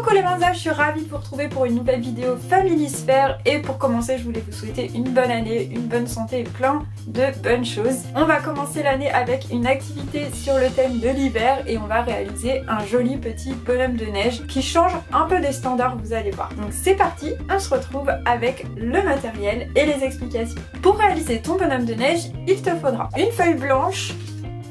Coucou les Manzas, je suis ravie de vous retrouver pour une nouvelle vidéo Familisphère. Et pour commencer, je voulais vous souhaiter une bonne année, une bonne santé et plein de bonnes choses. On va commencer l'année avec une activité sur le thème de l'hiver et on va réaliser un joli petit bonhomme de neige qui change un peu des standards, vous allez voir. Donc c'est parti, on se retrouve avec le matériel et les explications. Pour réaliser ton bonhomme de neige, il te faudra une feuille blanche,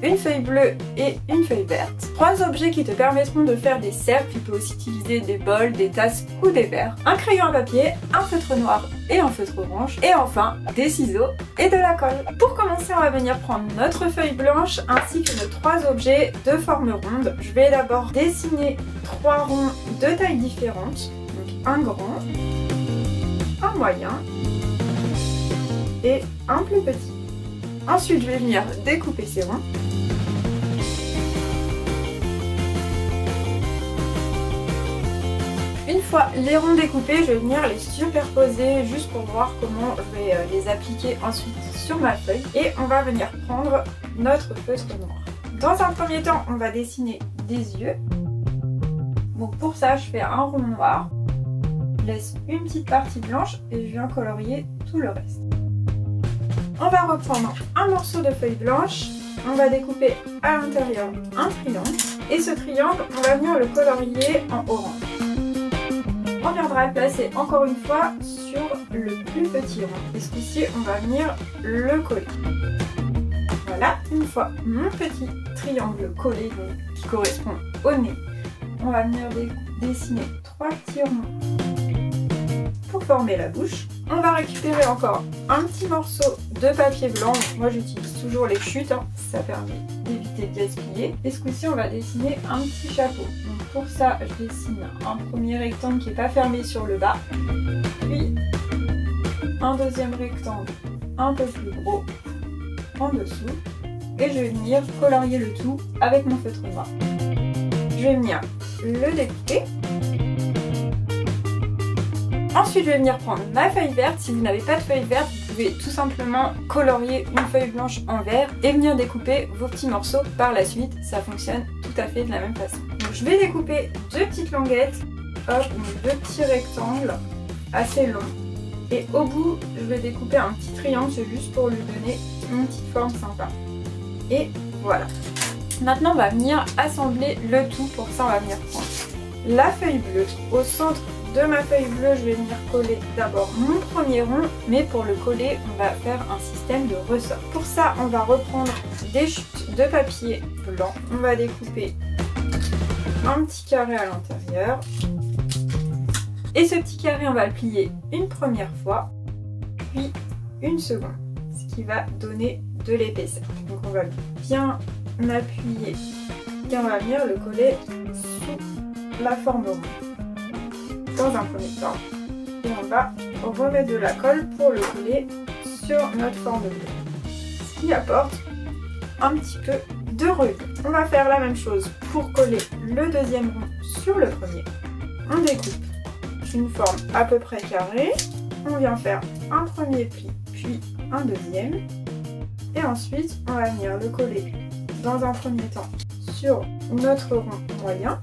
une feuille bleue et une feuille verte. 3 objets qui te permettront de faire des cercles. Tu peux aussi utiliser des bols, des tasses ou des verres. Un crayon à papier, un feutre noir et un feutre orange. Et enfin, des ciseaux et de la colle. Pour commencer, on va venir prendre notre feuille blanche ainsi que nos 3 objets de forme ronde. Je vais d'abord dessiner 3 ronds de tailles différentes. Donc un grand, un moyen et un plus petit. Ensuite, je vais venir découper ces ronds. Une fois les ronds découpés, je vais venir les superposer juste pour voir comment je vais les appliquer ensuite sur ma feuille. Et on va venir prendre notre feutre noir. Dans un premier temps, on va dessiner des yeux. Donc pour ça, je fais un rond noir. Je laisse une petite partie blanche et je viens colorier tout le reste. On va reprendre un morceau de feuille blanche, on va découper à l'intérieur un triangle et ce triangle, on va venir le colorier en orange. On viendra le placer encore une fois sur le plus petit rond et ce coup-ci, on va venir le coller. Voilà, une fois mon petit triangle collé qui correspond au nez, on va venir dessiner 3 petits ronds pour former la bouche. On va récupérer encore un petit morceau de papier blanc. Moi j'utilise toujours les chutes, ça permet d'éviter de gaspiller. Et ce coup-ci on va dessiner un petit chapeau. Donc pour ça je dessine un premier rectangle qui n'est pas fermé sur le bas. Puis un deuxième rectangle un peu plus gros en dessous. Et je vais venir colorier le tout avec mon feutre noir. Je vais venir le découper. Ensuite, je vais venir prendre ma feuille verte. Si vous n'avez pas de feuille verte, vous pouvez tout simplement colorier une feuille blanche en vert et venir découper vos petits morceaux par la suite. Ça fonctionne tout à fait de la même façon. Donc, je vais découper 2 petites languettes, hop, 2 petits rectangles assez longs. Et au bout, je vais découper un petit triangle, c'est juste pour lui donner une petite forme sympa. Et voilà. Maintenant, on va venir assembler le tout. Pour ça, on va venir prendre la feuille bleue au centre. De ma feuille bleue, je vais venir coller d'abord mon premier rond, mais pour le coller, on va faire un système de ressort. Pour ça, on va reprendre des chutes de papier blanc. On va découper un petit carré à l'intérieur. Et ce petit carré, on va le plier une première fois, puis une seconde, ce qui va donner de l'épaisseur. Donc on va bien appuyer et on va venir le coller sous la forme ronde. Dans un premier temps, et on va remettre de la colle pour le coller sur notre forme bleue, ce qui apporte un petit peu de relief. On va faire la même chose pour coller le deuxième rond sur le premier. On découpe une forme à peu près carrée, on vient faire un premier pli, puis un deuxième, et ensuite on va venir le coller dans un premier temps sur notre rond moyen.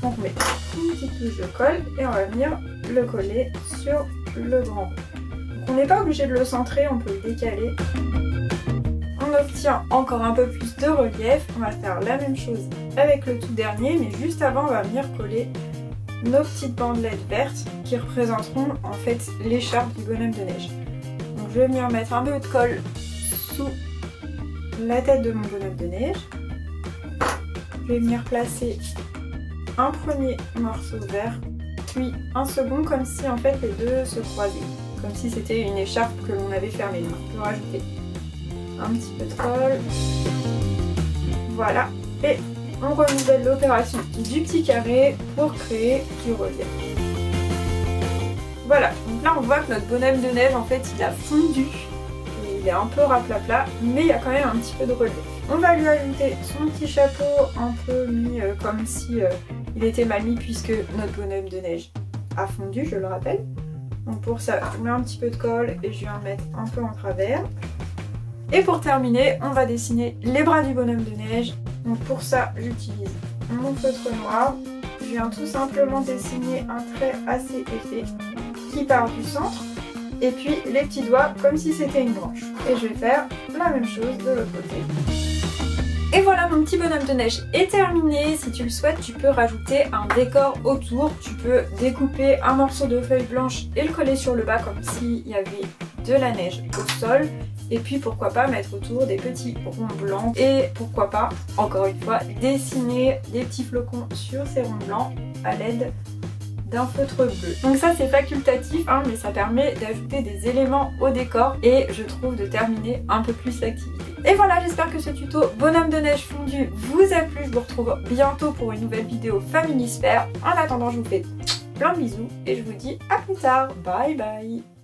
On remet une petite touche de colle et on va venir le coller sur le grand rond. Donc on n'est pas obligé de le centrer, on peut le décaler. On obtient encore un peu plus de relief. On va faire la même chose avec le tout dernier, mais juste avant on va venir coller nos petites bandelettes vertes qui représenteront en fait l'écharpe du bonhomme de neige. Donc je vais venir mettre un peu de colle sous la tête de mon bonhomme de neige. Je vais venir placer un premier morceau vert, puis un second comme si en fait les deux se croisaient, comme si c'était une écharpe que l'on avait fermée. Donc je peux rajouter un petit peu de colle, voilà, et on renouvelle l'opération du petit carré pour créer du relief. Voilà, donc là on voit que notre bonhomme de neige en fait il a fondu, il est un peu raplapla, mais il y a quand même un petit peu de relief. On va lui ajouter son petit chapeau un peu mis comme si il était mal mis puisque notre bonhomme de neige a fondu, je le rappelle. Donc pour ça, je mets un petit peu de colle et je viens mettre un peu en travers. Et pour terminer, on va dessiner les bras du bonhomme de neige. Donc pour ça, j'utilise mon feutre noir. je viens tout simplement dessiner un trait assez épais qui part du centre. Et puis les petits doigts comme si c'était une branche. Et je vais faire la même chose de l'autre côté. Et voilà, mon petit bonhomme de neige est terminé. Si tu le souhaites, tu peux rajouter un décor autour. Tu peux découper un morceau de feuille blanche et le coller sur le bas comme s'il y avait de la neige au sol. Et puis pourquoi pas mettre autour des petits ronds blancs. Et pourquoi pas, encore une fois, dessiner des petits flocons sur ces ronds blancs à l'aide d'un feutre bleu. Donc ça c'est facultatif hein, mais ça permet d'ajouter des éléments au décor et je trouve de terminer un peu plus l'activité. Et voilà, j'espère que ce tuto bonhomme de neige fondu vous a plu. Je vous retrouve bientôt pour une nouvelle vidéo Family Sphere. En attendant, je vous fais plein de bisous et je vous dis à plus tard. Bye bye.